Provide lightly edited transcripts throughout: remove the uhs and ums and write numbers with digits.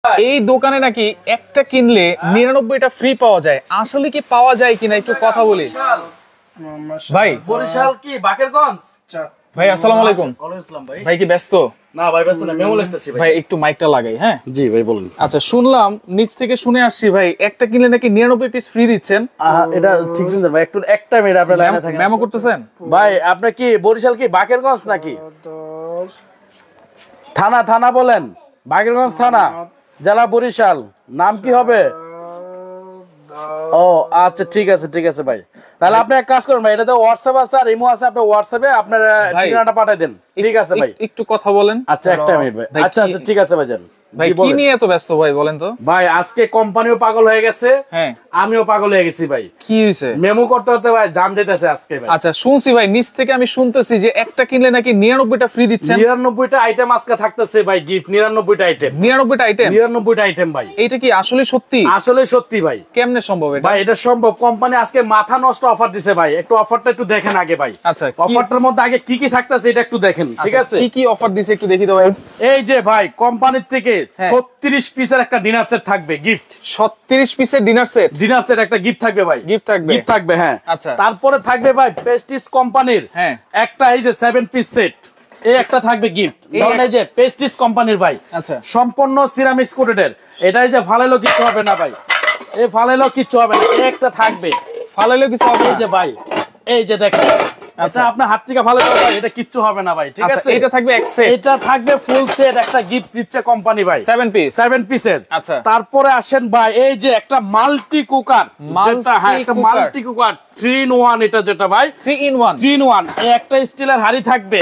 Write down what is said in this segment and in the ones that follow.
এই দোকানে নাকি একটা কিনলে 99টা ফ্রি পাওয়া যায়, আসলে কি পাওয়া যায় কিনা একটু কথা বলি। ভাই বরিশাল কি বাকেরগঞ্জ? ভাই আসসালামু আলাইকুম। ভাই কি ব্যস্ত? না ভাই ব্যস্ত না, মেমো লিখতেছি ভাই একটু মাইকটা লাগাই। হ্যাঁ জি ভাই বলুন। আচ্ছা শুনলাম, নিচ থেকে শুনে আসছি ভাই একটা কিনলে নাকি 99 পিস ফ্রি দিচ্ছেন। এটা ঠিক শুনছেন ভাই, একটু একটা মিনিট আপনার লাইনে থাকেন। মেমো করতেছেন ভাই আপনি কি বরিশাল কি বাকেরগঞ্জ নাকি থানা? থানা বলেন, বাকেরগঞ্জ থানা, জেলা বরিশাল। নাম কি হবে? ও আচ্ছা ঠিক আছে ঠিক আছে ভাই, তাহলে আপনি এক কাজ করুন ভাই, এটাতে হোয়াটসঅ্যাপ আছে আর ইমো আছে, আপনি হোয়াটসঅ্যাপে আপনার ঠিকানাটা পাঠিয়ে দেন। ঠিক আছে ভাই, একটু কথা বলেন। আচ্ছা একটা মিনিট ভাই। আচ্ছা আচ্ছা ঠিক আছে ভাই, যান ভাই কি নিয়ে এত ব্যস্ত ভাই বলেন তো? ভাই আজকে কোম্পানিও পাগল হয়ে গেছে, হ্যাঁ আমিও পাগল হয়ে গেছি ভাই। কি হইছে? মেমো করতে করতে ভাই জান যেতেছে আজকে ভাই। আচ্ছা শুনছি ভাই, নিচ থেকে আমি শুনতেছি যে একটা কিনলে নাকি 99টা ফ্রি দিচ্ছেন। 99টা আইটেম আজকে থাকতেছে ভাই, গিফট 99টা আইটেম। 99টা আইটেম? 99টা আইটেম ভাই। এটা কি আসলে সত্যি? আসলে সত্যি ভাই। কেমনে সম্ভব এটা? ভাই এটা সম্ভব, কোম্পানি আজকে মাথা নষ্ট অফার দিছে ভাই। একটু অফারটা একটু দেখেন আগে ভাই। আচ্ছা অফারটার মধ্যে আগে কি কি থাকতেছে এটা একটু দেখেন। ঠিক আছে কি কি অফার দিছে একটু দেখি তো ভাই। এই যে ভাই কোম্পানির থেকে 36 পিসের একটা ডিনার সেট থাকবে গিফট। 36 পিসের ডিনার সেট? ডিনার সেট একটা গিফট থাকবে ভাই। গিফট থাকবে? গিফট থাকবে হ্যাঁ। আচ্ছা তারপরে থাকবে ভাই প্রেস্টিজ কোম্পানির হ্যাঁ একটা এই যে 7 পিস সেট, এই একটা থাকবে গিফট। ধরেন এই যে প্রেস্টিজ কোম্পানির ভাই, আচ্ছা সম্পূর্ণ সিরামিক্স কোটেড। এটা এই যে ফালাইলো কিছু হবে না ভাই, এই ফালাইলো কিছু হবে না, এই একটা থাকবে। ফালাইলো কিছু হবে এই যে ভাই, এই যে দেখেন, আচ্ছা আপনার হাত থেকে ফালাইলো ভাই, এটা কিচ্ছু হবে না ভাই। ঠিক আছে এটা থাকবে এক সেট? এটা থাকবে ফুল সেট, একটা গিফট দিচ্ছে কোম্পানি ভাই, 7 পিস। 7 পিসের। আচ্ছা তারপরে আসেন ভাই, এই যে একটা মাল্টি কুকার, যেটা হ্যাঁ একটা মাল্টি কুকার 3 in 1, এটা যেটা ভাই 3 in 1। 3 in 1, এই একটা স্টিলের হাড়ি থাকবে,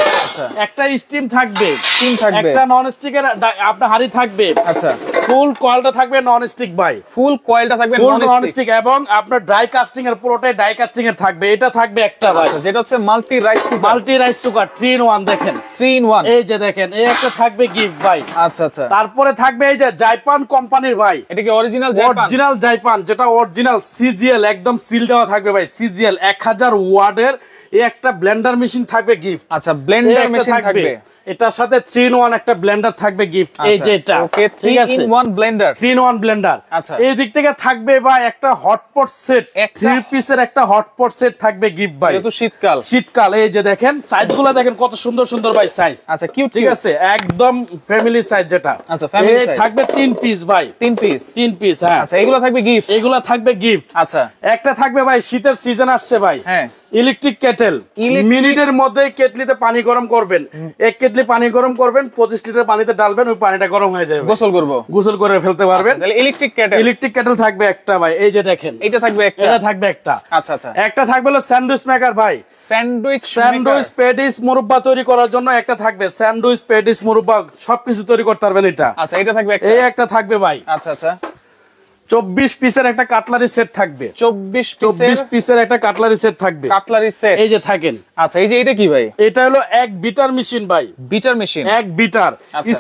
একটা স্টিম থাকবে, একটা নন স্টিকের আপনার হাড়ি থাকবে। আচ্ছা ফুল কয়েলটা থাকবে নন স্টিক ভাই, ফুল কয়েলটা থাকবে নন স্টিক, এবং আপনার ড্রাই কাস্টিং এর পুরোটাই ড্রাই কাস্টিং এর থাকবে। এটা থাকবে একটা ভাই, যেটা হচ্ছে মাল্টি রাইস কুকার 3 in 1। দেখেন 3 in 1, এই যে দেখেন, এই একটা থাকবে গিফট ভাই। আচ্ছা আচ্ছা তারপরে থাকবে এই যে জাইপান কোম্পানির ভাই, এটা কি অরিজিনাল জাইপান? অরিজিনাল জাইপান, যেটা অরিজিনাল সিজিএল একদম সিল দেওয়া থাকবে ভাই। সিজিএল 1000 ওয়াটের এই একটা ব্লেন্ডার মেশিন থাকবে গিফট। আচ্ছা ব্লেন্ডার মেশিন থাকবে, এটার সাথে 3 in 1 একটা ব্লেন্ডার থাকবে গিফট। এই যে এটা ওকে 3 in 1 ব্লেন্ডার, 3 in 1 ব্লেন্ডার। আচ্ছা এই দিক থেকে থাকবে ভাই একটা হটপট সেট, 3 পিসের একটা হটপট সেট থাকবে গিফট ভাই। এটা তো শীতকাল, শীতকাল। এই যে দেখেন সাইজগুলো দেখেন কত সুন্দর সুন্দর ভাই সাইজ। আচ্ছা কিউট, ঠিক আছে একদম ফ্যামিলি সাইজ যেটা। আচ্ছা ফ্যামিলি সাইজ থাকবে 3 পিস ভাই, 3 পিস, 3 পিস হ্যাঁ। আচ্ছা এগুলো থাকবে গিফট, এগুলা থাকবে গিফট। আচ্ছা একটা থাকবে ভাই, শীতের সিজন আসছে ভাই, হ্যাঁ ইলেকট্রিক কেটেল। মিনিটের মধ্যে কেটলিতে পানি গরম করবেন, এক কেটলি পানি গরম করবেন, 25 লিটার পানিতে ডালবেন, ওই পানিটা গরম হয়ে যাবে, গোসল করব, গোসল করে ফেলতে পারবেন। তাহলে ইলেকট্রিক কেটেল থাকবে একটা ভাই। এই যে দেখেন এটা থাকবে একটা, এটা থাকবে একটা। আচ্ছা আচ্ছা একটা থাকবে হলো স্যান্ডউইচ মেকার ভাই, স্যান্ডউইচ প্যাটিস মুরব্বা তৈরি করার জন্য একটা থাকবে। স্যান্ডউইচ প্যাটিস মুরব্বা সবকিছু তৈরি করতে পারবেন এটা। আচ্ছা এটা থাকবে একটা, এই একটা থাকবে ভাই। আচ্ছা আচ্ছা 24 পিসের একটা কাটলারি সেট থাকবে, 24 পিসের একটা কাটলারি সেট থাকবে, কাটলারি সেট। এই যে থাকেন। আচ্ছা এই যে এটা কি ভাই? এটা হলো এক বিটার মেশিন ভাই, বিটার মেশিন, এক বিটার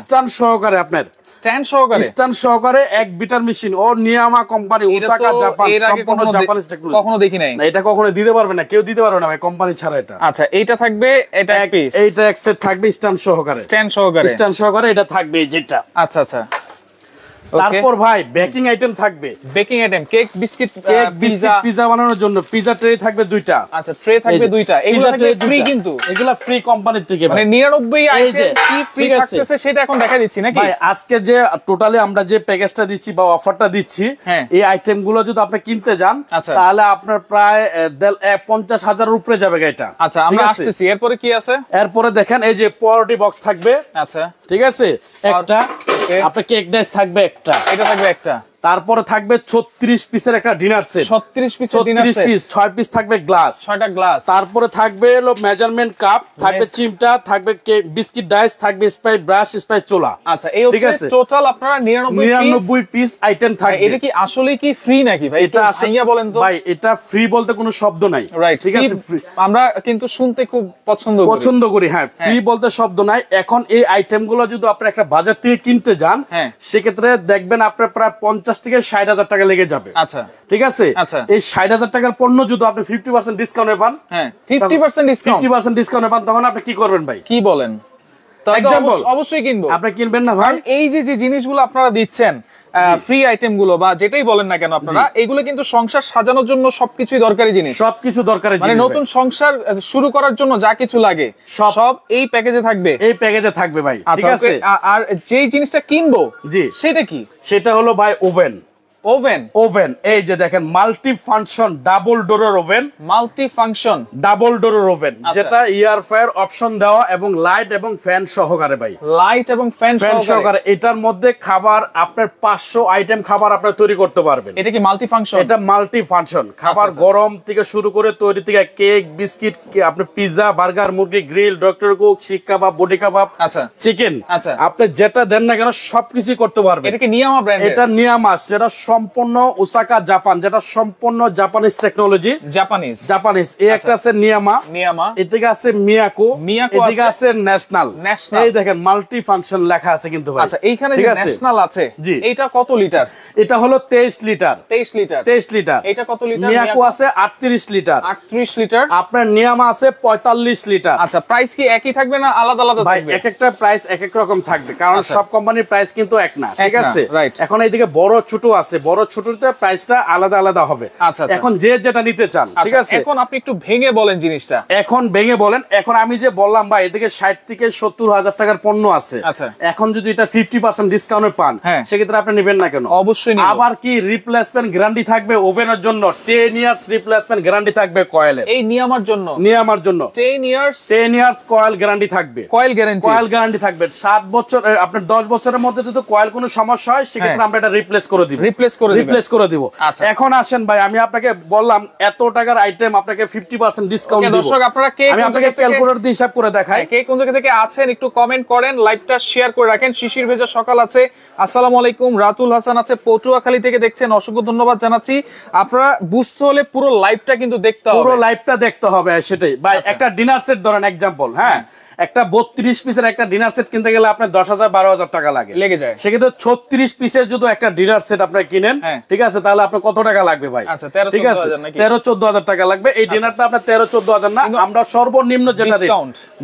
স্ট্যান্ড সহকারে, আপনার স্ট্যান্ড সহকারে এক বিটার মেশিন। ও নিয়ামা কোম্পানি, ওসাকা জাপান, সম্পূর্ণ জাপানিজ টেকনোলজি। কখনো দেখি নাই না, এটা কখনো দিতে পারবে না, কেউ দিতে পারবে না ভাই কোম্পানি ছাড়া এটা। আচ্ছা এইটা থাকবে, এটা এক পিস, এইটা এক সেট থাকবে স্ট্যান্ড সহকারে, এটা থাকবে যেটা। আচ্ছা আচ্ছা তারপর ভাই বেকিং আইটেম থাকবে, baking item cake biscuit pizza বানানোর জন্য পিজা ট্রে থাকবে 2টা। আচ্ছা ট্রে থাকবে 2টা, এগুলো থাকবে ফ্রি, কিন্তু এগুলা ফ্রি কোম্পানি থেকে মানে 99 আইটেম কি ফ্রি থাকতেছে সেটা এখন দেখা দিচ্ছি নাকি ভাই? আজকে যে টোটালি আমরা যে প্যাকেজটা দিচ্ছি বা অফারটা দিচ্ছি, এই আইটেম গুলো যদি আপনি কিনতে যান তাহলে আপনার প্রায় 50,000 এর উপরে যাবে এটা। আচ্ছা আমরা আসতেছি, এরপরে কি আছে? এরপরে দেখেন এই যে পাউরুটি বক্স থাকবে, আচ্ছা ঠিক আছে একটা, আপনার কেক ডাইস থাকবে একটা, এটা থাকবে একটা। তারপরে থাকবে 36 পিসের একটা ডিনার সেট, 36 পিসের ডিনার সেট, 6 পিস থাকবে গ্লাস, 6টা গ্লাস। তারপরে থাকবে হলো মেজারমেন্ট কাপ, থাকবে চিমটা, থাকবে বিস্কিট ডাইস, থাকবে স্পাইস ব্রাশ, স্পাইস চোলা। আচ্ছা এই হচ্ছে টোটাল আপনারা 99 পিস আইটেম থাকবে। এটা কি আসলে কি ফ্রি নাকি ভাই? এটা আইয়া বলেন তো ভাই, এটা ফ্রি বলতে কোনো শব্দ নাই, রাইট? ঠিক আছে, আমরা কিন্তু শুনতে খুব পছন্দ করি, হ্যাঁ ফ্রি বলতে শব্দ নাই। এখন এই আইটেম গুলো যদি আপনি একটা বাজার থেকে কিনতে যান, সেক্ষেত্রে দেখবেন আপনার প্রায় 50 থেকে 60,000 টাকা লেগে যাবে। আচ্ছা ঠিক আছে, এই 60,000 টাকার পণ্য যদি আপনি 50% ডিসকাউন্টে পান, 50% ডিসকাউন্টে পান, তখন আপনি কি করবেন ভাই? কি বলেন? অবশ্যই কিনবো। আপনি কিনবেন না ভাই? এই যে জিনিসগুলো আপনারা দিচ্ছেন ফ্রি আইটেম গুলো বা যেটাই বলেন না কেন আপনারা, এগুলো কিন্তু সংসার সাজানোর জন্য সবকিছুই দরকারি জিনিস। সবকিছু দরকারি মানে জিনিস, নতুন সংসার শুরু করার জন্য যা কিছু লাগে সব এই প্যাকেজে থাকবে। এই প্যাকেজে থাকবে ভাই, ঠিক আচ্ছা, আছে। আর যেই জিনিসটা কিনবো জি, সেটা কি? সেটা হলো ভাই ওভেন। ওভেন এই যে দেখেন, মাল্টি ফাংশন ডাবল ডোরের ওভেন, মাল্টি ফাংশন ডাবল ডোরের ওভেন, যেটা এয়ার ফ্রায়ার অপশন দেওয়া এবং লাইট এবং ফ্যান সহকারে ভাই, লাইট এবং ফ্যান সহকারে। এটার মধ্যে খাবার আপনার 500 আইটেম খাবার আপনি তৈরি করতে পারবেন। এটা কি মাল্টি ফাংশন? এটা মাল্টি ফাংশন, খাবার গরম থেকে শুরু করে তৈরি থেকে কেক, বিস্কিট, আপনি পিৎজা, বার্গার, মুরগি গ্রিল, ডক্টর কুক, শিক কাবাব, বডি কাবাব, আচ্ছা চিকেন, আচ্ছা আপনি যেটা দেন না কেন সবকিছুই করতে পারবেন। এটা কি নিয়ামা ব্র্যান্ড? এটা নিয়ামাস, যেটা সম্পূর্ণ ওসাকা জাপান, যেটা সম্পূর্ণ জাপানিজ টেকনোলজি, জাপানিজ। এই একটা আছে নিয়ামা, এদিকে আছে মিয়াকো, এদিকে আছে ন্যাশনাল। এই দেখেন মাল্টি ফাংশন লেখা আছে কিন্তু ভাই। আচ্ছা, এইখানে যে ন্যাশনাল আছে, এটা কত লিটার? এটা হলো 23 লিটার। 23 লিটার। এটা কত লিটার? মিয়াকো আছে 38 লিটার। 38 লিটার। আপনার নিয়ামা আছে 45 লিটার। আচ্ছা, প্রাইস কি একই থাকবে না আলাদা আলাদা থাকবে? এক একটা প্রাইস এক এক রকম থাকবে, কারণ সব কোম্পানির প্রাইস কিন্তু এক না, ঠিক আছে। এখন এইদিকে বড় ছোট আছে, বড় ছোটটা প্রাইসটা আলাদা আলাদা হবে। আচ্ছা, এখন যে যেটা নিতে চান, ঠিক আছে। এখন আপনি একটু ভেঙে বলেন জিনিসটা। এখন ভেঙে বলেন। এখন আমি যে বললাম ভাই, এদিকে 60 থেকে 70 হাজার টাকার পণ্য আছে। আচ্ছা, এখন যদি এটা 50% ডিসকাউন্টে পান, সেক্ষেত্রে আপনি নেবেন না কেন? অবশ্যই নিব। আবার কি রিপ্লেসমেন্ট গ্যারান্টি থাকবে ওভেনের জন্য, 10 ইয়ার্স রিপ্লেসমেন্ট গ্যারান্টি থাকবে কয়েলের। এই নিয়ামার জন্য 10 ইয়ার্স কয়েল গ্যারান্টি থাকবে। কয়েল গ্যারান্টি থাকবে 7 বছর। আপনার 10 বছরের মধ্যে যদি কয়েল কোনো সমস্যা হয়, সেক্ষেত্রে আমরা এটা রিপ্লেস করে দিব। এখন আসেন ভাই, আমি আপনাকে বললাম এত টাকার আইটেম আপনাকে 50% ডিসকাউন্ট দিব। দর্শক, আপনারা আমি আপনাকে ক্যালকুলেটর দিয়ে হিসাব করে দেখাই। কে কোন জায়গা থেকে আছেন একটু কমেন্ট করেন, লাইভটা শেয়ার করে রাখেন। শিশির ভেজা সকাল আছে, আসসালামু আলাইকুম। রাতুল হাসান আছে পটুয়াখালী থেকে দেখছেন, অসংখ্য ধন্যবাদ জানাচ্ছি। আপনারা বুঝতে হলে পুরো লাইভটা কিন্তু দেখতে হবে, পুরো লাইভটা দেখতে হবে। সেটাই ভাই, একটা ডিনার সেট ধরেন এক্সাম্পল, হ্যাঁ, একটা 32 পিসের একটা ডিনার সেট কিনতে গেলে আপনার 10,000-12,000 টাকা লেগে যায়। সেক্ষেত্রে 36 পিসের যদি একটা ডিনার সেট আপনি কিনেন, ঠিক আছে, তাহলে আপনার কত টাকা লাগবে ভাই? আচ্ছা, ঠিক আছে, 13-14 টাকা লাগবে। এই ডিনারটা আপনার 13-14 না, আমরা সর্বনিম্ন যেটা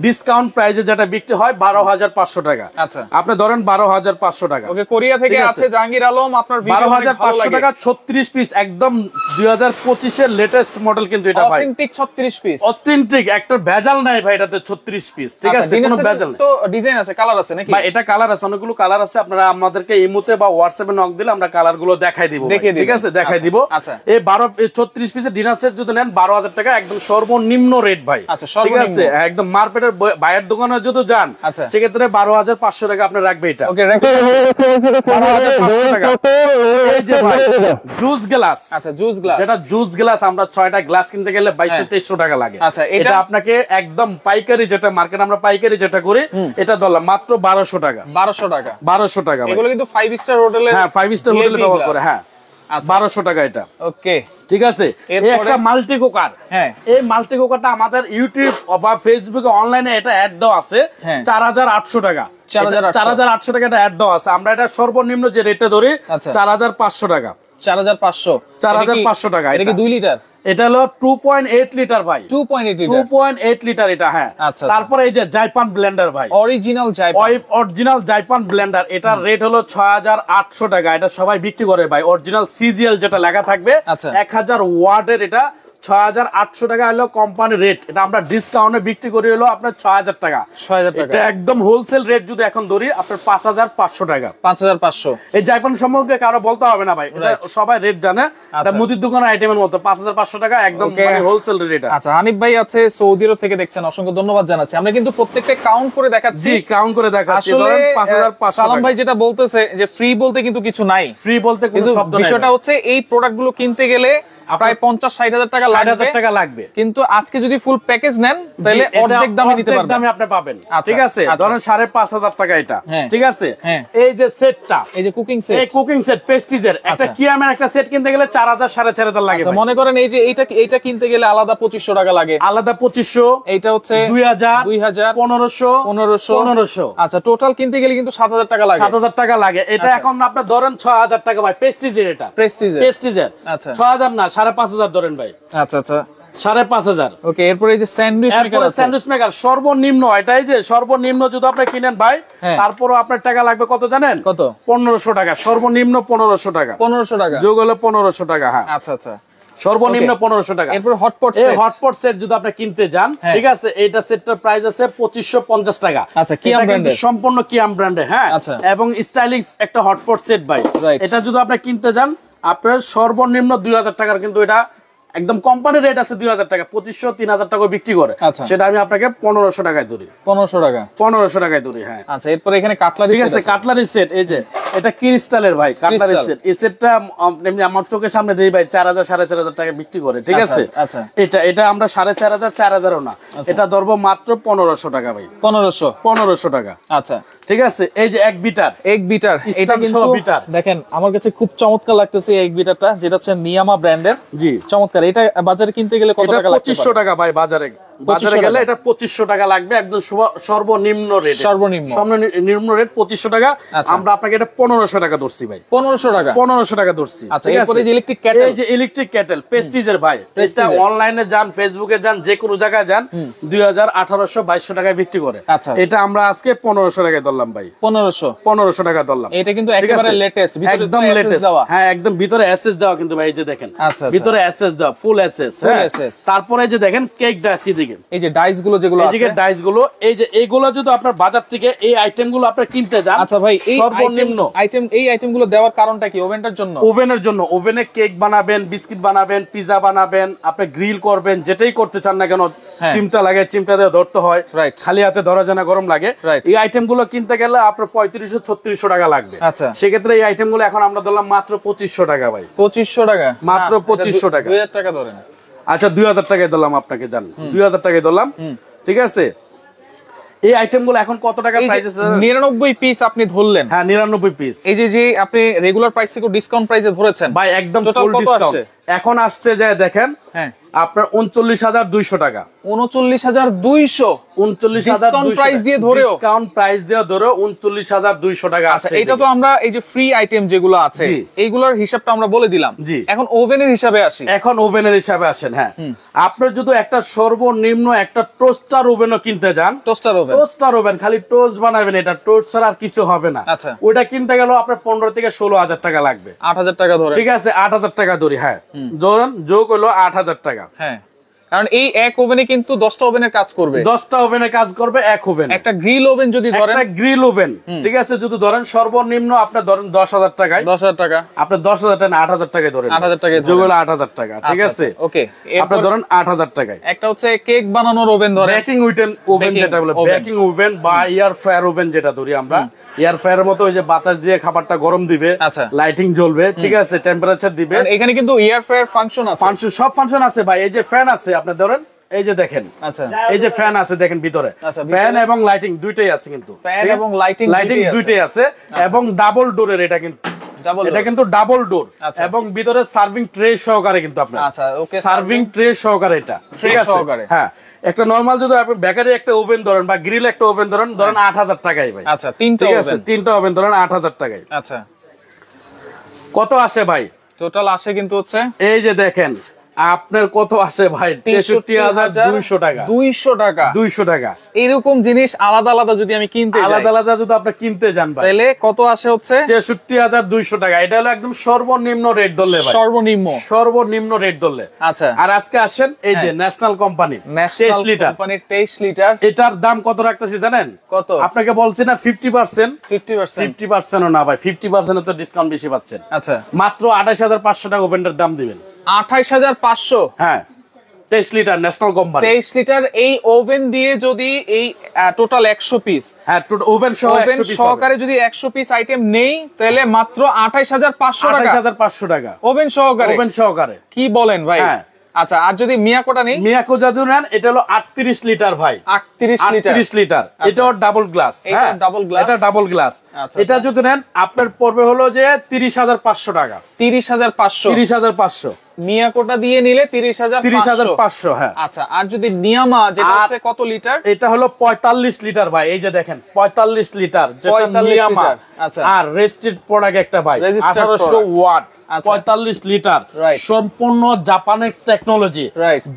ডিসকাউন্ট প্রাইসে যেটা বিক্রি হয় 12,500 টাকা। আচ্ছা, আপনি ধরেন 12,500 টাকা। ওকে, কোরিয়া থেকে আছে জাহাঙ্গীর আলম, আপনার 12,500 টাকা 36 পিস, একদম 2025 এর লেটেস্ট মডেল কিন্তু এটা ভাই, অথেন্টিক 36 পিস, অথেন্টিক, একটা ভেজাল নাই ভাই এটাতে। 36 পিস, ঠিক আছে, কোনো ভেজাল নেই। তো ডিজাইন আছে, কালার আছে নাকি? ভাই এটা কালার আছে, অনেকগুলো কালার আছে। আপনারা আমাদেরকে ইমোতে বা হোয়াটসঅ্যাপে নক দিলে আমরা কালার গুলো দেখাই দিব, ঠিক আছে, দেখাই দিব। আচ্ছা, এই 36 পিসের ডিনার সেট যদি নেন 12,000 টাকা, একদম সর্বনিম্ন রেট ভাই। আচ্ছা, ঠিক আছে, একদম মার্কেটের বাইরের দোকানে যদি যান, সেক্ষেত্রে 12,500 টাকা আপনি রাখবে এটা। ওকে, 12,500 টাকা। এই যে ভাই জুস গ্লাস, আচ্ছা, জুস গ্লাস, যেটা জুস গ্লাস আমরা 6টা গ্লাস কিনতে গেলে 2200-2300 টাকা লাগে। আচ্ছা, এটা আপনাকে একদম পাইকারি, যেটা মার্কেট আমরা পাইকারি যেটা করি, এটা ধরলাম মাত্র 1200 টাকা। 1200 টাকা। এগুলো কিন্তু 5 স্টার হোটেলে, হ্যাঁ, 5 স্টার হোটেলে ব্যবহার করে। হ্যাঁ, 1200 টাকা এটা। ওকে, ঠিক আছে। এই একটা মাল্টি কুকার, হ্যাঁ, এই মাল্টি কুকারটা আমাদের ইউটিউব বা ফেসবুকে অনলাইনে এটা অ্যাড দেওয়া আছে 4,800 টাকা। 4,800 টাকা এটা অ্যাড দেওয়া আছে। আমরা এটা সর্বনিম্ন যে রেটে ধরি 4,500 টাকা। 4,500 টাকা। এটা কি 2 লিটার? এটা হলো 2.8 লিটার ভাই। 2.8 লিটার এটা, হ্যাঁ। তারপরে এই যে জাইপান ব্লেন্ডার ভাই, অরিজিনাল জাইপান ব্লেন্ডার, এটার রেট হলো 6,800 টাকা। এটা সবাই বিক্রি করে ভাই, অরিজিনাল সিজিএল যেটা লেখা থাকবে, 1000 ওয়াটের। এটা 6,800 টাকা হলো কোম্পানি রেট। এটা আমরা ডিসকাউন্টে বিক্রি করি হলো আপনার 6,000 টাকা। এটা একদম হোলসেল রেট যদি এখন ধরি আপনার 5,500 টাকা। 5,500। এই জাইপান সম্পর্কে কারো বলতে হবে না ভাই, এটা সবাই রেট জানে। এটা মুদির দোকানের আইটেমের মতো 5,500 টাকা, একদম মানে হোলসেল রেট। আচ্ছা, হানিফ ভাই আছে সৌদি আরব থেকে দেখছেন, অসংখ্য ধন্যবাদ জানাচ্ছি। আমরা কিন্তু প্রত্যেকটা কাউন্ট করে দেখাচ্ছি। জি, কাউন্ট করে দেখাচ্ছি। আসলে 5,500। সালাম ভাই যেটা বলতেছে যে ফ্রি বলতে কিন্তু কিছু নাই, ফ্রি বলতে কোনো শব্দ নাই। বিষয়টা হচ্ছে এই প্রোডাক্টগুলো কিনতে গেলে প্রায় 50-60 হাজার টাকা লাগবে। কিন্তু আজকে যদি ফুল প্যাকেজ নেন তাহলে অর্ধেক দামে নিতে পারবেন, দামে আপনি পাবেন। ঠিক আছে, ধরেন 5,500 টাকা এটা, ঠিক আছে। এই যে সেটটা, এই যে কুকিং সেট, এই কুকিং সেট প্রেস্টিজের একটা কিয়ামের একটা সেট কিনতে গেলে 4,000 4,500 লাগে। মনে করেন এই যে এইটা কিনতে গেলে আলাদা 2,500 টাকা লাগে, আলাদা 2,500। এইটা হচ্ছে 2,000, 1,500। আচ্ছা, টোটাল কিনতে গেলে কিন্তু 7,000 টাকা লাগে। 7,000 টাকা লাগে। এটা এখন আপনার ধরেন 6,000 টাকা ভাই, প্রেস্টিজের। এটা প্রেস্টিজের। আচ্ছা, 6,000 না, 5,500 ধরেন ভাই। আচ্ছা, 5,500। ওকে, এরপর এই যে স্যান্ডউইচ মেকার আছে, স্যান্ডউইচ মেকার সর্বনিম্ন, এটাই যে সর্বনিম্ন যদি আপনি কিনেন ভাই, তারপরও আপনার টাকা লাগবে কত জানেন? কত? 1500 টাকা, সর্বনিম্ন 1500 টাকা। 1500 টাকা যোগ হলো 1500 টাকা। হ্যাঁ, আচ্ছা আচ্ছা, সর্বনিম্ন 1500 টাকা। এরপর হটপট এই সেট, হটপট সেট যদি আপনি কিনতে যান, ঠিক আছে, এইটা সেটটার প্রাইস আছে 2550 টাকা। আচ্ছা, কিয়াম ব্র্যান্ডের, সম্পূর্ণ কিয়াম ব্র্যান্ডে। হ্যাঁ, এবং স্টাইলিশ একটা হটপট সেট ভাই। এটা যদি আপনি কিনতে যান, আপনার সর্বনিম্ন 2000 টাকার, কিন্তু এটা একদম কোম্পানি রেট আছে 2000 টাকা, 2500 3000 টাকা বিক্রি করে। সেটা আমি আপনাকে 1500 টাকায় ধরি। 1500 টাকা, 1500 টাকায় ধরি। হ্যাঁ, আচ্ছা। এরপর এখানে কাটলারি, ঠিক আছে, কাটলারি সেট। এই যে এটা ক্রিস্টালের ভাই কাটলারি সেট। এই সেটটা এমনি আমার চোখের সামনে দেই ভাই 4000 4500 টাকা বিক্রি করে, ঠিক আছে। এটা আমরা 4500 4000ও না, এটা ধরবো মাত্র 1500 টাকা ভাই। 1500 টাকা। আচ্ছা, ঠিক আছে। এই যে এক বিটার, এটা কিন্তু দেখেন আমার কাছে খুব চমৎকার লাগতেছে এই এক বিটারটা, যেটা হচ্ছে নিয়ামা ব্র্যান্ডের। জি, চমৎকার। এটা বাজারে কিনতে গেলে কত টাকা লাগবে? 2500 টাকা ভাই। বাজারে গেলে এটা 2500 টাকা লাগবে, একদম সর্বনিম্ন রেট। সর্বনিম্ন রেট 2500 টাকা। আমরা আপনাকে এটা 1500 টাকা ধরছি ভাই। 1500 টাকা ধরছি। আচ্ছা, এরপরে যে ইলেকট্রিক ক্যাটেল, এই যে ইলেকট্রিক ক্যাটেল প্রেস্টিজের ভাই, এটা অনলাইনে যান, ফেসবুকে যান, যে কোনো জায়গায় যান, 2000 1800 2200 টাকায় বিক্রি করে। এটা আমরা আজকে 1500 টাকায় ধরলাম ভাই। 1500 টাকা ধরলাম। এটা কিন্তু একেবারে লেটেস্ট, একদম লেটেস্ট। হ্যাঁ, একদম ভিতরে এসএস দেওয়া কিন্তু ভাই, এই যে দেখেন ভিতরে এসএস দেওয়া, ফুল এসএস। তারপরে এই যে দেখেন কেক ডাইস, এই যে ডাইস গুলো যেগুলো আছে, এই যে ডাইস গুলো, এই যে এইগুলো যদি আপনার বাজার থেকে এই আইটেম গুলো আপনি কিনতে যান। আচ্ছা ভাই, এই সর্বনিম্ন এই আইটেম গুলো দেওয়ার কারণটা কি? ওভেনটার জন্য? ওভেনের জন্য। ওভেনে কেক বানাবেন, বিস্কিট বানাবেন, পিজা বানাবেন, আপনি গ্রিল করবেন, যেটাই করতে চান না কেন, চিমটা লাগে, চিমটা দিয়ে ধরতে হয়, খালি হাতে ধরা যায় না, গরম লাগে। এই আইটেম গুলো কিনতে গেলে আপনার 3500 3600 টাকা লাগবে। আচ্ছা, সেক্ষেত্রে এই আইটেম গুলো এখন আমরা ধরলাম মাত্র 2500 টাকা ভাই। 2500 টাকা, মাত্র 2500 টাকা। 2000 টাকা ধরেন। আচ্ছা, 2000 টাকায় ধরলাম আপনাকে, জান 2000 টাকায় ধরলাম, ঠিক আছে। এই আইটেম গুলো এখন কত টাকা প্রাইস আছে? 99 পিস আপনি ধরলেন। হ্যাঁ, 99 পিস। এই যে আপনি রেগুলার প্রাইস থেকে ডিসকাউন্ট প্রাইসে ধরেছেন ভাই, একদম ফুল ডিসকাউন্ট। এখন আসছে যে দেখেন, আপনার 39200 টাকা। 39200 ডিসকাউন্ট প্রাইস দিয়ে ধরেও 39200 টাকা আছে। এটা তো আমরা এই যে ফ্রি আইটেম যেগুলো আছে এইগুলোর হিসাবটা আমরা বলে দিলাম। এখন ওভেনের হিসাবে আসি। এখন ওভেনের হিসাবে আসেন। হ্যাঁ, আপনি যদি একটা সর্বনিম্ন একটা টোস্টার ওভেনও কিনতে যান, টোস্টার ওভেন খালি টোস্ট বানাবেন, এটা টোস্ট ছাড়া আর কিছু হবে না। আচ্ছা, ওইটা কিনতে গেলেও আপনার 15 থেকে 16000 টাকা লাগবে। 8000 টাকা ধরে, ঠিক আছে, 8000 টাকা ধরি। হ্যাঁ, ধরেন যোগ হলো 8000 টাকা। হ্যাঁ, কারণ এই এক ওভেনে কিন্তু 10টা ওভেনের কাজ করবে, 10টা ওভেনের কাজ করবে এক ওভেন। একটা গ্রিল ওভেন যদি ধরেন, একটা গ্রিল ওভেন, ঠিক আছে, যদি ধরেন সর্বনিম্ন আপনার ধরেন 10000 টাকায়, 10000 টাকা, আপনি 10000 টাকা 8000 টাকায় ধরেন, 8000 টাকায় যোগ হলো 8000 টাকা, ঠিক আছে। ওকে, আপনি ধরেন 8000 টাকায়। একটা হচ্ছে কেক বানানোর ওভেন ধরেন, বেকিং ওভেন যেটা বলে, বেকিং ওভেন বা এয়ার ফ্রায়ার ওভেন যেটা ধরি আমরা, এয়ার ফ্রায়ারের মতো ওই যে বাতাস দিয়ে খাবারটা গরম দিবে, লাইটিং জ্বলবে, ঠিক আছে, টেম্পারেচার দিবে। এখানে কিন্তু এয়ার ফ্রায়ার ফাংশন আছে, সব ফাংশন আছে ভাই। এই যে ফ্যান আছে, আপনি ধরেন এই যে দেখেন, আচ্ছা, এই যে ফ্যান আছে দেখেন ভিতরে, ফ্যান এবং লাইটিং দুইটাই আছে, কিন্তু ফ্যান এবং লাইটিং দুইটাই আছে, এবং ডাবল ডোরের। এটা কিন্তু ডাবল ডোর, এবং ভিতরে সার্ভিং ট্রে সহকারে কিন্তু আপনার। আচ্ছা, ওকে, সার্ভিং ট্রে সহকারে এটা, ঠিক আছে। হ্যাঁ, একটা নরমাল যদি আপনি বেকারি একটা ওভেন ধরেন বা গ্রিল একটা ওভেন ধরেন 8000 টাকায় ভাই। আচ্ছা, তিনটা ওভেন ধরেন 8000 টাকায়। আচ্ছা, কত আসে ভাই? টোটাল আসে কিন্তু হচ্ছে এই যে দেখেন আপনার কত আসে ভাই, 63200 টাকা। 200 টাকা। এরকম জিনিস আলাদা আলাদা যদি আমি কিনতে যাই, আলাদা আলাদা যদি আপনি কিনতে যান ভাই, তাহলে কত আসে হচ্ছে 63200 টাকা। এটা হলো একদম সর্বনিম্ন রেট ধরলে ভাই, সর্বনিম্ন রেট ধরলে। আচ্ছা, আর আজকে আসেন এই যে ন্যাশনাল কোম্পানি 23 লিটার, কোম্পানির 23 লিটার, এটার দাম কত রাখতেছি জানেন? কত? আপনাকে বলছি না 50% ও না ভাই, 50% তো ডিসকাউন্ট বেশি পাচ্ছেন। আচ্ছা, মাত্র 28500 টাকা ওভেনটার দাম দিবেন। 28500? হ্যাঁ, 23 লিটার ন্যাশনাল কোম্পানি, 23 লিটার। এই ওভেন দিয়ে যদি এই টোটাল 100 পিস, হ্যাঁ, ওভেন সহকারে যদি 100 পিস আইটেম নেই, তাহলে মাত্র 28500 টাকা। 28500 টাকা ওভেন সহকারে। কি বলেন ভাই? আচ্ছা, আর যদি মিয়াকোটা নেই, মিয়াকো যদি নেন, এটা হলো 38 লিটার ভাই, 38 লিটার। এটাও ডাবল গ্লাস, হ্যাঁ, এটা ডাবল গ্লাস। এটা যদি নেন আপনার পড়বে হলো যে 30500 টাকা। 30500 মিয়াকোটা দিয়ে নিলে 30,500। হ্যাঁ। আচ্ছা, আর যদি নিয়ামা যেটা হচ্ছে কত লিটার? এটা হলো 45 লিটার ভাই, এই যে দেখেন 45 লিটার যেটা 45 নিয়ামা। লিটার। আচ্ছা, আর রেজিস্টার্ড প্রোডাক্ট একটা ভাই, 1800 ওয়াট, 45 লিটার, সম্পূর্ণ জাপানিজ টেকনোলজি।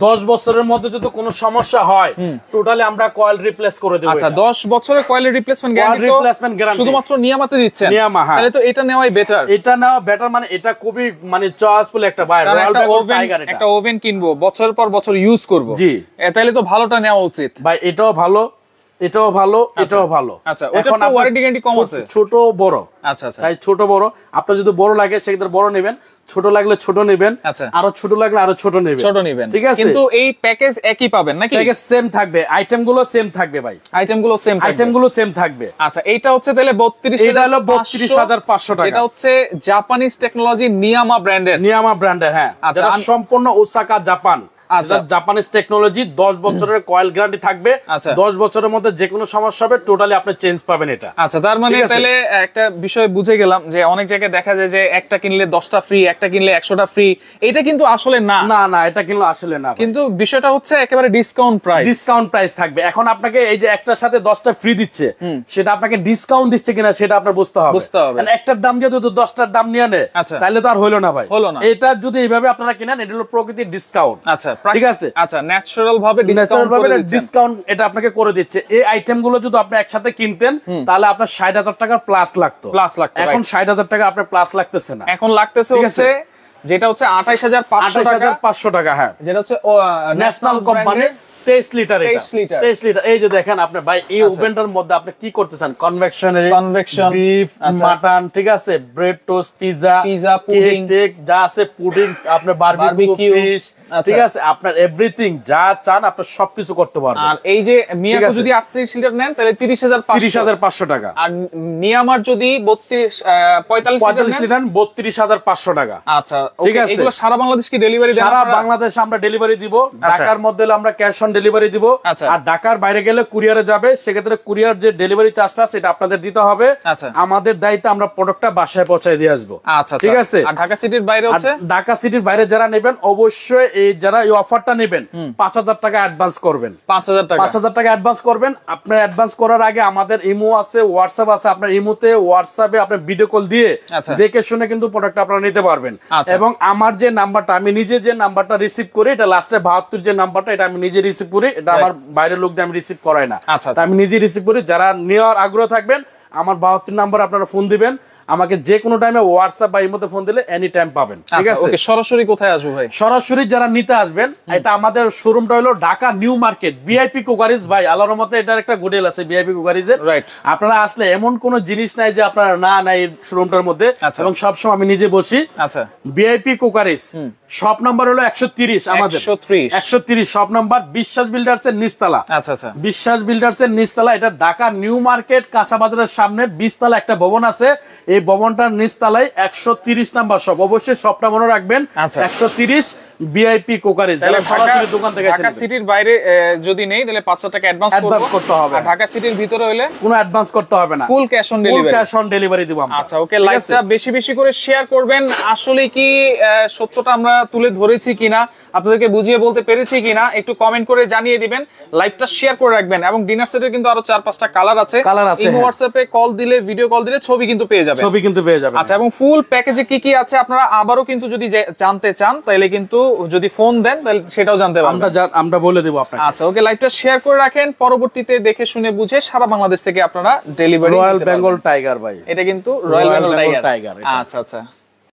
10 বছরের মধ্যে যদি কোনো সমস্যা হয় টোটালি আমরা কয়েল রিপ্লেস করে দেব। আচ্ছা, 10 বছরের কয়েলের রিপ্লেসমেন্ট গ্যারান্টি শুধুমাত্র নিয়ামাতে দিচ্ছেন? নিয়ামা, হ্যাঁ। তাহলে তো এটা নেওয়াই বেটার। এটা নেওয়া বেটার, মানে এটা খুবই মানে চয়েসফুল একটা ভাই। রয়্যাল বেঙ্গল টাইগার, একটা ওভেন কিনবো, বছর পর বছর ইউজ করব। জি, তাহলে তো ভালোটা নেওয়া উচিত ভাই। এটাও ভালো, এটাও ভালো, এটাও ভালো। আচ্ছা, ওটা তো ওয়ারেন্টি গ্যারান্টি কম আছে, ছোট বড়। আচ্ছা আচ্ছা, চাই ছোট বড়। আপনার যদি বড় লাগে সেক্ষেত্রে বড় নেবেন, ছোট লাগলে ছোট নেবেন, আরো ছোট লাগলে আরো ছোট নেবেন, ঠিক আছে? কিন্তু এই প্যাকেজ একই পাবেন নাকি? প্যাকেজ সেম থাকবে, আইটেম গুলো সেম থাকবে ভাই, আইটেম গুলো সেম থাকবে। আচ্ছা, এইটা হচ্ছে তাহলে 32,500 টাকা। এটা হচ্ছে জাপানিজ টেকনোলজি নিয়ামা ব্র্যান্ডের, হ্যাঁ। আচ্ছা, সম্পূর্ণ ওসাকা জাপান। আচ্ছা, জাপানিজ টেকনোলজি, 10 বছরের কয়েল গ্যারান্টি থাকবে। 10 বছরের মধ্যে যে কোনো সমস্যা হবে টোটালি আপনি চেঞ্জ পাবেন এটা। আচ্ছা, তার মানে তাহলে একটা বিষয় বুঝে গেলাম যে অনেক জায়গায় দেখা যায় যে একটা কিনলে 10টা ফ্রি, একটা কিনলে 100টা ফ্রি। এটা কিন্তু আসলে না, এটা কিনলে আসলে না। কিন্তু বিষয়টা হচ্ছে একেবারে ডিসকাউন্ট প্রাইস থাকবে। এখন আপনাকে এই যে একটার সাথে 10টা ফ্রি দিচ্ছে, সেটা আপনাকে ডিসকাউন্ট দিচ্ছে কিনা সেটা আপনার বুঝতে হবে। একটার দাম যেহেতু 10টার দাম নিয়ে নেয়, তাহলে তো আর হলো না ভাই, হলো না। এটা যদি এইভাবে আপনারা কিনেন, এটা হলো প্রকৃতির ডিসকাউন্ট। আচ্ছা, ঠিক আছে। আচ্ছা, ন্যাচারাল ভাবে ডিসকাউন্ট এটা আপনাকে করে দিচ্ছে। এই আইটেম গুলো যদি আপনি একসাথে কিনতেন তাহলে আপনার 60,000 টাকা প্লাস লাগতো। এখন 60,000 টাকা আপনার প্লাস লাগতেছে না, এখন লাগতেছে হচ্ছে যেটা হচ্ছে 28,500 টাকা। হ্যাঁ, যেটা হচ্ছে ন্যাশনাল কোম্পানি 23 লিটার। এই যে দেখেন আপনি ভাই, এই ওভেনটার মধ্যে আপনি কি করতে চান? কনভেকশন, বিফ, মাটন, ঠিক আছে, ব্রেড, টোস্ট, পিজা, পুডিং, যা আছে, পুডিং, আপনার বারবিকিউ, ফিশ, ঠিক আছে, আপনার এভরিথিং যা চান আপনি সবকিছু করতে পারবেন। আর এই যে মিয়াকো যদি 38 লিটার নেন তাহলে 30,500 টাকা। আর নিয়ামার যদি 45 লিটার 32,500 টাকা। আচ্ছা, ঠিক আছে। এগুলো সারা বাংলাদেশ কি ডেলিভারি দেন? সারা বাংলাদেশ আমরা ডেলিভারি দিব। ঢাকার মধ্যে আমরা ক্যাশ অন ডেলিভারি দিব। আর ঢাকার বাইরে গেলে কুরিয়ারে যাবে, সেক্ষেত্রে কুরিয়ার যে ডেলিভারি চার্জটা সেটা আপনাদের দিতে হবে। আমাদের দায়িত্ব আমরা প্রোডাক্টটা বাসায় পৌঁছে দিয়ে আসবো। আচ্ছা, ঠিক আছে। আর ঢাকা সিটির বাইরে হচ্ছে, ঢাকা সিটির বাইরে যারা নেবেন অবশ্যই এই যারা এই অফারটা নেবেন 5,000 টাকা অ্যাডভান্স করবেন। 5,000 টাকা অ্যাডভান্স করবেন। আপনার অ্যাডভান্স করার আগে আমাদের ইমো আছে, হোয়াটসঅ্যাপ আছে, আপনার ইমোতে হোয়াটসঅ্যাপে আপনি ভিডিও কল দিয়ে দেখে শুনে কিন্তু প্রোডাক্ট আপনারা নিতে পারবেন। এবং আমার যে নাম্বারটা, আমি নিজে যে নাম্বারটা রিসিভ করি, এটা লাস্টে 72 যে নাম্বারটা, এটা আমি নিজে রিসিভ করি। এটা আমার বাইরের লোক দিয়ে আমি রিসিভ করাই না, আমি নিজে রিসিভ করি। যারা নেওয়ার আগ্রহ থাকবেন আমার 72 নাম্বার আপনারা ফোন দিবেন, আমাকে যে কোনো টাইমে হোয়াটসঅ্যাপ বা ইমোতে ফোন দিলে এনি টাইম পাবেন। ঠিক আছে। ওকে, সরাসরি কোথায় আসবো ভাই? সরাসরি যারা নিতে আসবেন, এটা আমাদের শোরুমটা হলো Dhaka new market, VIP cookeries. ভাই আল্লাহর রহমতে এটার একটা গুডেল আছে ভিআইপি কুকারিজের। রাইট। আপনারা আসলে এমন কোন জিনিস নাই যে আপনারা না নাই শোরুমটার মধ্যে, এবং সবসময় আমি নিজে বসি। আচ্ছা, ভিআইপি কুকারিজ শপ নাম্বার হলো 130, আমাদের 130 শপ নাম্বার, বিশ্বাস বিল্ডার্স এর নিচতলা। আচ্ছা আচ্ছা, বিশ্বাস বিল্ডার্স এর নিচতলা। এটা ঢাকা নিউ মার্কেট কাঁচা বাজারের সামনে 20 তলা একটা ভবন আছে। এই ভবনটার নিচতলায় 130 নাম্বার শপ। অবশ্যই শপটা মনে রাখবেন, 130 ভিআইপি কুকারিজ। সরাসরি দোকান থেকে এসে ঢাকা সিটির বাইরে যদি নেই তাহলে 500 টাকা অ্যাডভান্স করতে হবে। আর ঢাকা সিটির ভিতরে হলে কোনো অ্যাডভান্স করতে হবে না, full cash on delivery. Cash on delivery দিব আমরা। আচ্ছা, ওকে। লাইভটা বেশি বেশি করে শেয়ার করবেন। আসলে কি সত্যটা আমরা তুলে ধরেছি কিনা, আপনাদেরকে বুঝিয়ে বলতে পেরেছি কিনা একটু কমেন্ট করে জানিয়ে দিবেন। লাইভটা শেয়ার করে রাখবেন। এবং ডিনার সেটের কিন্তু আরো 4-5টা কালার আছে। এই হোয়াটসঅ্যাপে কল দিলে, ভিডিও কল দিলে ছবি কিন্তু পেয়ে যাবেন। আচ্ছা, এবং ফুল প্যাকেজে কি কি আছে আপনারা আবারও কিন্তু যদি জানতে চান তাহলে কিন্তু যদি ফোন দেন তাহলে সেটাও জানতে পারবেন, আমরা বলে দেব আপনাকে। আচ্ছা, ওকে। লাইভটা শেয়ার করে রাখেন, পরবর্তীতে দেখে শুনে বুঝে সারা বাংলাদেশ থেকে আপনারা ডেলিভারি। রয়্যাল বেঙ্গল টাইগার ভাই, এটা কিন্তু রয়্যাল বেঙ্গল টাইগার। আচ্ছা আচ্ছা।